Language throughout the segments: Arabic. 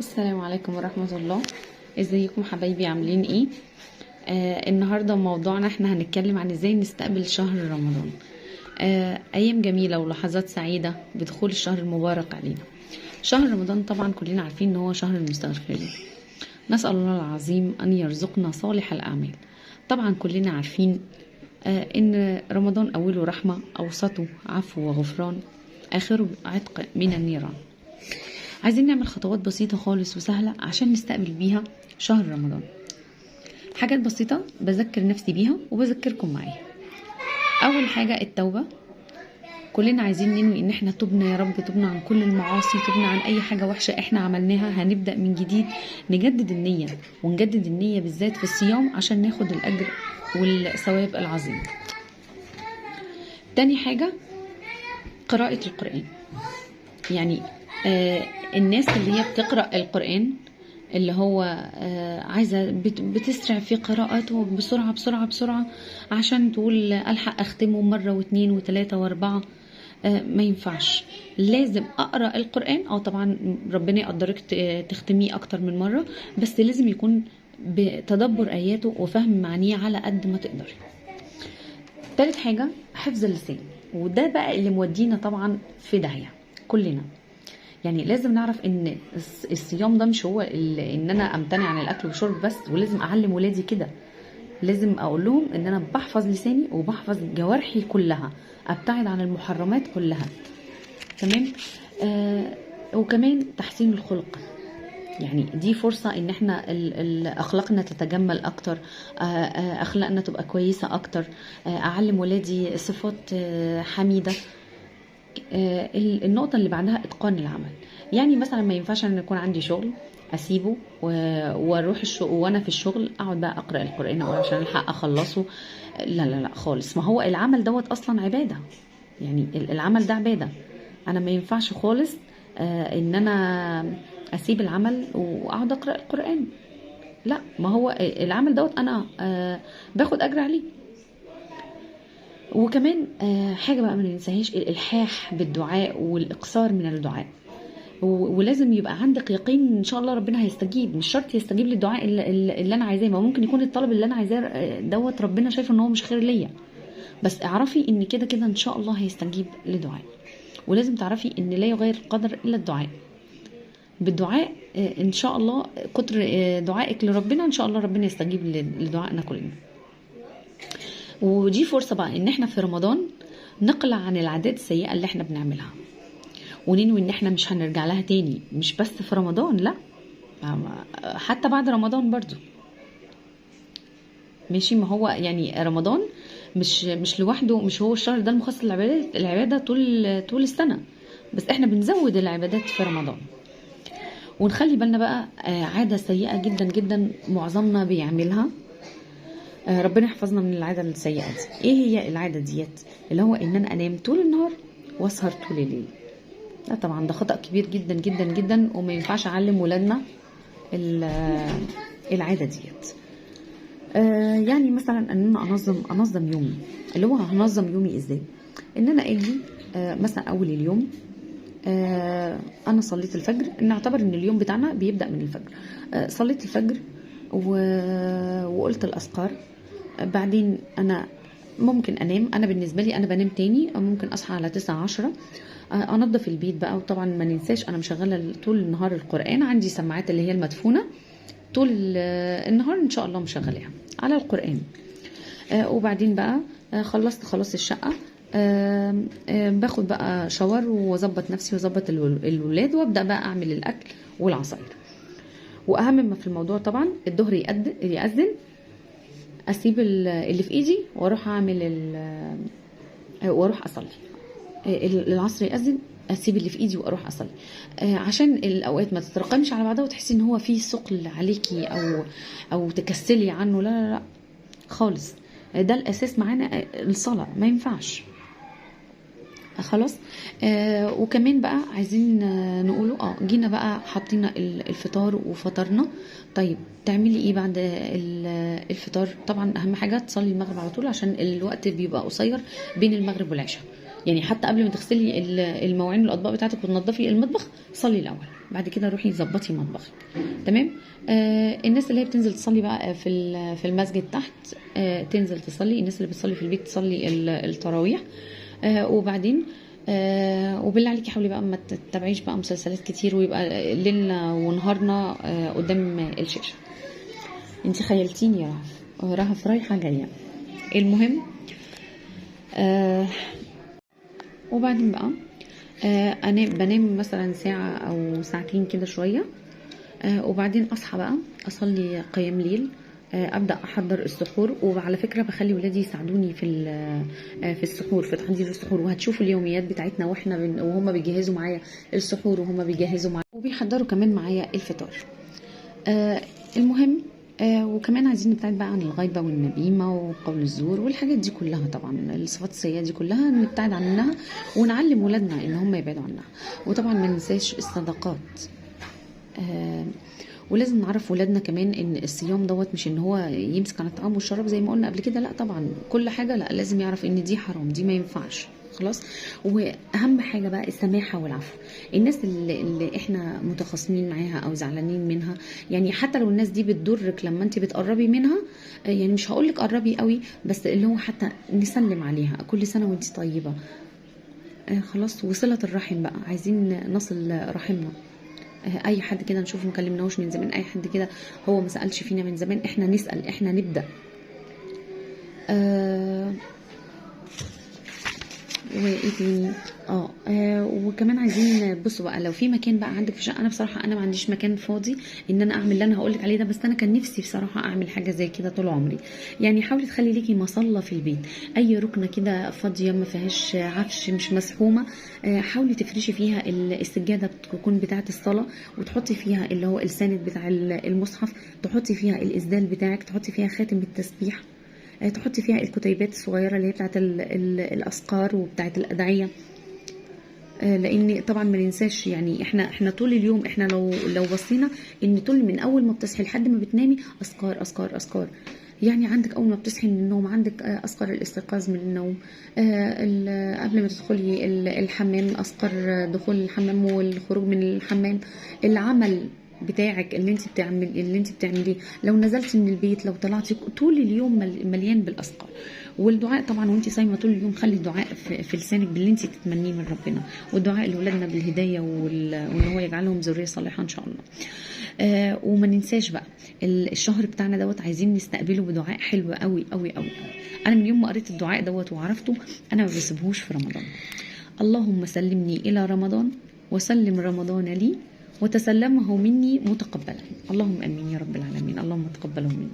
السلام عليكم ورحمة الله. ازيكم حبايبي، عاملين ايه؟ النهاردة موضوعنا احنا هنتكلم عن ازاي نستقبل شهر رمضان. ايام جميلة ولحظات سعيدة بدخول الشهر المبارك علينا. شهر رمضان طبعا كلنا عارفين ان هو شهر المستغفرين. نسأل الله العظيم ان يرزقنا صالح الاعمال. طبعا كلنا عارفين ان رمضان اوله رحمة، اوسطه عفو وغفران، اخره عتق من النيران. عايزين نعمل خطوات بسيطة خالص وسهلة عشان نستقبل بيها شهر رمضان. حاجات بسيطة بذكر نفسي بيها وبذكركم معايا. أول حاجة التوبة. كلنا عايزين ننوي ان احنا تبنا يا رب، تبنا عن كل المعاصي، تبنا عن اي حاجة وحشة احنا عملناها، هنبدأ من جديد. نجدد النية، ونجدد النية بالذات في الصيام عشان ناخد الأجر والثواب العظيم. تاني حاجة قراءة القرآن. يعني الناس اللي هي بتقرأ القرآن، اللي هو عايزة بتسرع في قراءته بسرعة بسرعة بسرعة عشان تقول ألحق أختمه مرة واثنين وثلاثة واربعة. ما ينفعش. لازم أقرأ القرآن. طبعا ربنا يقدرك تختميه أكتر من مرة، بس لازم يكون بتدبر آياته وفهم معانيه على قد ما تقدر. تالت حاجة حفظ اللسان، وده بقى اللي مودينا طبعا في داهية كلنا. يعني لازم نعرف ان الصيام ده مش هو ان انا امتنع عن الاكل والشرب بس، ولازم اعلم ولادي كده. لازم اقول لهم ان انا بحفظ لساني وبحفظ جوارحي كلها، ابتعد عن المحرمات كلها. تمام. وكمان تحسين الخلق. يعني دي فرصة ان احنا اخلاقنا تتجمل اكتر، اخلاقنا تبقى كويسة اكتر. اعلم ولادي صفات حميدة. النقطة اللي بعدها اتقان العمل. يعني مثلا ما ينفعش ان يكون عندي شغل اسيبه واروح الشغل، وانا في الشغل اقعد بقى اقرا القران عشان الحق اخلصه. لا لا لا خالص. ما هو العمل دوت اصلا عباده. يعني العمل ده عباده. انا ما ينفعش خالص ان انا اسيب العمل واقعد اقرا القران. لا، ما هو العمل دوت انا باخد اجر عليه. وكمان حاجة بقى ما ننساهاش، الإلحاح بالدعاء والإقصار من الدعاء. ولازم يبقى عندك يقين ان شاء الله ربنا هيستجيب. مش شرط يستجيب للدعاء اللي انا عايزاه، ما ممكن يكون الطلب اللي انا عايزاه دوت ربنا شايفه ان هو مش خير ليا. بس اعرفي ان كده كده ان شاء الله هيستجيب لدعاء. ولازم تعرفي ان لا يغير القدر الا الدعاء. بالدعاء ان شاء الله، كتر دعائك لربنا ان شاء الله ربنا يستجيب لدعائنا كلنا. ودي فرصة بقى ان احنا في رمضان نقلع عن العادات السيئة اللي احنا بنعملها، وننوي ان احنا مش هنرجع لها تاني. مش بس في رمضان، لا، حتى بعد رمضان برضو ماشي. ما هو يعني رمضان مش لوحده، مش هو الشهر ده المخصص للعبادة طول السنة، بس احنا بنزود العبادات في رمضان. ونخلي بالنا بقى عادة سيئة جدا جدا معظمنا بيعملها. ربنا يحفظنا من العادة السيئة دي. ايه هي العادة ديت؟ اللي هو ان انا انام طول النهار واسهر طول الليل. لا طبعا ده خطأ كبير جدا جدا جدا، وما ينفعش اعلم ولادنا العادة ديت. يعني مثلا ان انا انظم يومي. اللي هو هنظم يومي ازاي؟ ان انا اجي مثلا اول اليوم انا صليت الفجر. نعتبر ان اليوم بتاعنا بيبدأ من الفجر. صليت الفجر وقلت الاذكار. بعدين انا ممكن انام. انا بالنسبه لي انا بنام تاني، ممكن اصحى على 9-10. انضف البيت بقى. وطبعا ما ننساش انا مشغله طول النهار القران، عندي سماعات اللي هي المدفونه طول النهار ان شاء الله مشغلاها على القران. وبعدين بقى خلصت خلاص الشقه. باخد بقى شاور واظبط نفسي واظبط الولاد، وابدا بقى اعمل الاكل والعصاير. واهم ما في الموضوع طبعا الظهر يأذن، اسيب اللي في ايدي واروح واروح اصلي. العصر يأذن، اسيب اللي في ايدي واروح اصلي. عشان الاوقات ما تتراكمش على بعضها وتحسي ان هو في ثقل عليكي او تكسلي عنه. لا لا لا خالص. ده الاساس معانا الصلاة، ما ينفعش خلاص. وكمان بقى عايزين نقوله جينا بقى حطينا الفطار وفطرنا. طيب تعملي ايه بعد الفطار؟ طبعا اهم حاجه تصلي المغرب على طول، عشان الوقت بيبقى قصير بين المغرب والعشاء. يعني حتى قبل ما تغسلي المواعين والاطباق بتاعتك وتنضفي المطبخ صلي الاول. بعد كده روحي ظبطي مطبخك. تمام. الناس اللي هي بتنزل تصلي بقى في المسجد تحت تنزل تصلي، الناس اللي بتصلي في البيت تصلي التراويح. وبعدين وبالله عليكي حاولي بقى ما تتابعيش بقى مسلسلات كتير ويبقى ليلنا ونهارنا قدام الشاشه. انتي خيلتيني يا رهف رايحه جايه. المهم وبعدين بقى انا بنام مثلا ساعه او ساعتين كده شويه، وبعدين اصحى بقى اصلي قيام ليل، ابدا احضر السحور. وعلى فكره بخلي ولادي يساعدوني في السحور، في تحضير السحور، وهتشوفوا اليوميات بتاعتنا واحنا وهم بيجهزوا معايا السحور وهم بيجهزوا معايا وبيحضروا كمان معايا الفطار. المهم وكمان عايزين نبتعد بقى عن الغيبة والنميمة وقول الزور والحاجات دي كلها، طبعا الصفات السيئة دي كلها نبتعد عنها ونعلم ولادنا ان هم يبعدوا عنها. وطبعا ما ننساش الصدقات، ولازم نعرف ولادنا كمان ان الصيام دوت مش ان هو يمسك عن الطعام والشراب زي ما قلنا قبل كده، لا طبعا كل حاجة لا، لازم يعرف ان دي حرام، دي ما ينفعش خلاص. واهم حاجه بقى السماحه والعفو. الناس اللي احنا متخاصمين معاها او زعلانين منها، يعني حتى لو الناس دي بتضرك لما انت بتقربي منها، يعني مش هقول لك قربي قوي، بس اللي هو حتى نسلم عليها كل سنه وانت طيبه. خلاص. وصله الرحم بقى، عايزين نصل رحمنا. اي حد كده نشوفه ما كلمناهوش من زمان، اي حد كده هو ما سالش فينا من زمان، احنا نسال، احنا نبدا. وايه تاني؟ وكمان عايزين بصوا بقى، لو في مكان بقى عندك في شقه، انا بصراحه انا ما عنديش مكان فاضي ان انا اعمل اللي انا هقول لك عليه ده، بس انا كان نفسي بصراحه اعمل حاجه زي كده طول عمري. يعني حاولي تخلي ليكي مصلى في البيت، اي ركنه كده فاضيه ما فيهاش عفش مش مسحومه، حاولي تفرشي فيها السجاده تكون بتاعه الصلاه، وتحطي فيها اللي هو الساند بتاع المصحف، تحطي فيها الاسدال بتاعك، تحطي فيها خاتم التسبيح، تحطي فيها الكتيبات الصغيره اللي هي بتاعت الاذكار وبتاعت الادعيه. لان طبعا ما ننساش، يعني احنا طول اليوم، احنا لو بصينا ان طول من اول ما بتصحي لحد ما بتنامي اذكار اذكار اذكار. يعني عندك اول ما بتصحي من النوم عندك اذكار الاستيقاظ من النوم، قبل ما تدخلي الحمام اذكار دخول الحمام والخروج من الحمام، العمل بتاعك اللي انت بتعمليه، لو نزلتي من البيت، لو طلعتي، طول اليوم مليان بالاذكار. والدعاء طبعا وانت صايمه طول اليوم، خلي الدعاء في لسانك باللي انت تتمنيه من ربنا، والدعاء لاولادنا بالهدايه وان هو يجعلهم ذريه صالحه ان شاء الله. وما ننساش بقى الشهر بتاعنا دوت عايزين نستقبله بدعاء حلو قوي قوي قوي. انا من يوم ما قريت الدعاء دوت وعرفته انا ما بسيبهوش في رمضان. اللهم سلمني الى رمضان وسلم رمضان لي وتسلمه مني متقبلا. اللهم امين يا رب العالمين، اللهم تقبله منا.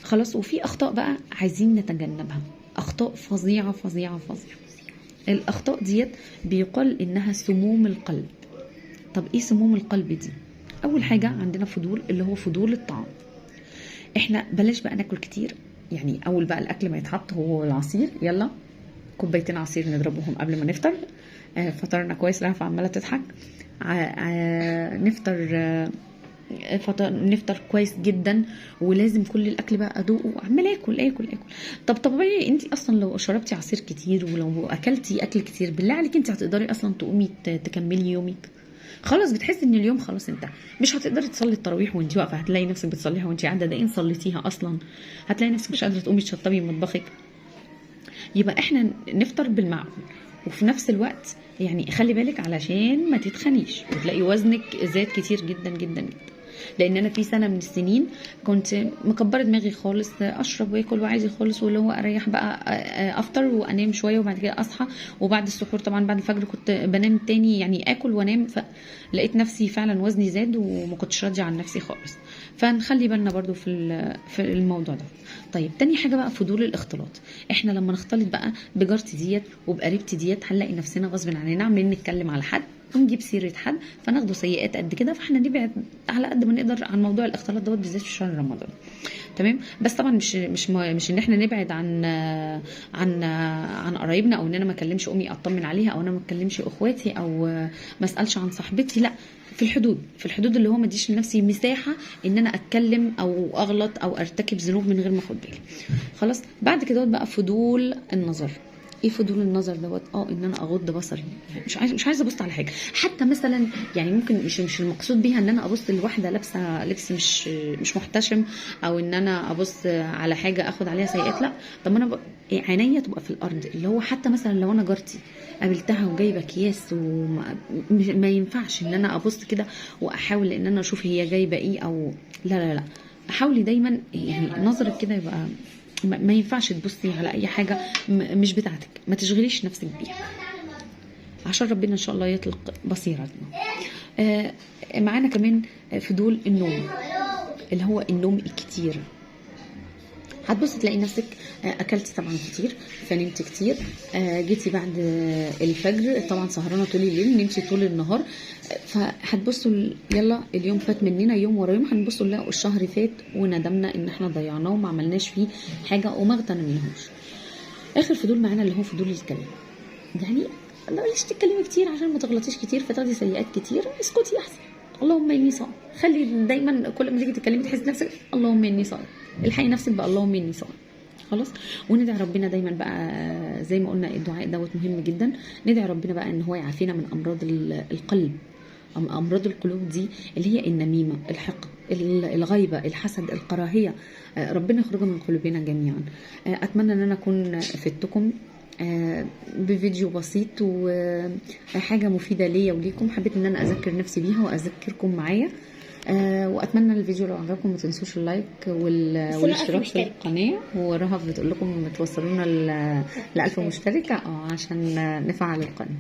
خلاص. وفي اخطاء بقى عايزين نتجنبها، اخطاء فظيعه فظيعه فظيعه. الاخطاء ديت بيقال انها سموم القلب. طب ايه سموم القلب دي؟ اول حاجه عندنا فضول، اللي هو فضول الطعام. احنا بلاش بقى ناكل كتير، يعني اول بقى الاكل ما يتحط هو العصير، يلا كوبايتين عصير نضربهم قبل ما نفطر. فطرنا كويس، رهف عماله تضحك. نفطر كويس جدا، ولازم كل الاكل بقى ادوقه، عمال اكل اكل اكل. طب طبيعي انت اصلا لو شربتي عصير كتير ولو اكلتي اكل كتير، بالله عليك انت هتقدري اصلا تقومي تكملي يومك؟ خلاص بتحسي ان اليوم خلاص انتهى، مش هتقدري تصلي التراويح وانت واقفه، هتلاقي نفسك بتصليها وانت قاعده، ده ان صليتيها اصلا هتلاقي نفسك مش قادره تقومي تشطبي مطبخك. يبقى احنا نفطر بالمعقول، وفي نفس الوقت يعني خلي بالك علشان ما تتخنيش وتلاقي وزنك زاد كتير جدا جدا جدا. لان انا في سنه من السنين كنت مكبره دماغي خالص، اشرب واكل وعايزه خالص، واللي هو اريح بقى، افطر وانام شويه وبعد كده اصحى، وبعد السحور طبعا بعد الفجر كنت بنام تاني، يعني اكل وانام، فلقيت نفسي فعلا وزني زاد وما كنتش راضيه عن نفسي خالص. فنخلي بالنا برضو في الموضوع ده. طيب تاني حاجه بقى فضول الاختلاط. احنا لما نختلط بقى بجارتي ديت وبقريبتي ديت هنلاقي نفسنا غصب عننا عمالين نتكلم على حد ونجيب سيره حد، فناخده سيئات قد كده، فاحنا نبعد على قد ما نقدر عن موضوع الاختلاط دوت بالذات في شهر رمضان. تمام. بس طبعا مش ان احنا نبعد عن قرايبنا، او ان انا ما اكلمش امي اطمن عليها، او انا ما اكلمش اخواتي، او ما اسالش عن صاحبتي، لا، في الحدود اللي هو ما اديش لنفسي مساحه ان انا اتكلم او اغلط او ارتكب ذنوب من غير ما اخد بالي. خلاص. بعد كده بقى فضول النظر. ايه فضول النظر دوت؟ ان انا اغض بصري، يعني مش عايزه ابص على حاجه. حتى مثلا يعني ممكن مش المقصود بيها ان انا ابص لواحده لابسه لبس مش محتشم، او ان انا ابص على حاجه اخد عليها سيئات، لا. طب ما انا عينيا تبقى في الارض، اللي هو حتى مثلا لو انا جارتي قابلتها وجايبه اكياس، وما ينفعش ان انا ابص كده واحاول ان انا اشوف هي جايبه ايه، او لا لا لا. حاولي دايما يعني نظرك كده يبقى ما ينفعش تبصي على اي حاجه مش بتاعتك، ما تشغليش نفسك بيها عشان ربنا ان شاء الله يطلق بصيرتنا. معانا كمان فضول النوم، اللي هو النوم الكتير. هتبص تلاقي نفسك اكلتي طبعا كتير، فنمت كتير، جيتي بعد الفجر طبعا سهرانه طول الليل، نمتي طول النهار، فهتبصوا يلا اليوم فات مننا يوم ورا يوم، هنبصوا نلاقوا الشهر فات وندمنا ان احنا ضيعناه وما عملناش فيه حاجه وما اغتنمناهوش. اخر فضول معانا اللي هو فضول الكلام، يعني بلاش تتكلمي كتير عشان ما تغلطيش كتير فتاخدي سيئات كتير، اسكتي احسن. اللهم اني صائم، خلي دايما كل ما تيجي تتكلمي تحسي نفسك اللهم اني صائم، الحقي نفسك بقى اللهم اني صائم. خلاص. وندعي ربنا دايما بقى زي ما قلنا الدعاء دوت مهم جدا، ندعي ربنا بقى ان هو يعافينا من امراض القلب، امراض القلوب دي اللي هي النميمه، الحقد، الغيبه، الحسد، الكراهيه، ربنا يخرجها من قلوبنا جميعا. اتمنى ان انا اكون فدتكم بفيديو بسيط وحاجه مفيده ليا وليكم، حبيت ان انا اذكر نفسي بيها واذكركم معايا. واتمنى الفيديو لو عجبكم ما تنسوش اللايك والاشتراك في القناه، ورهف بتقول لكم توصلونا ل 1000 مشترك عشان نفعل القناه.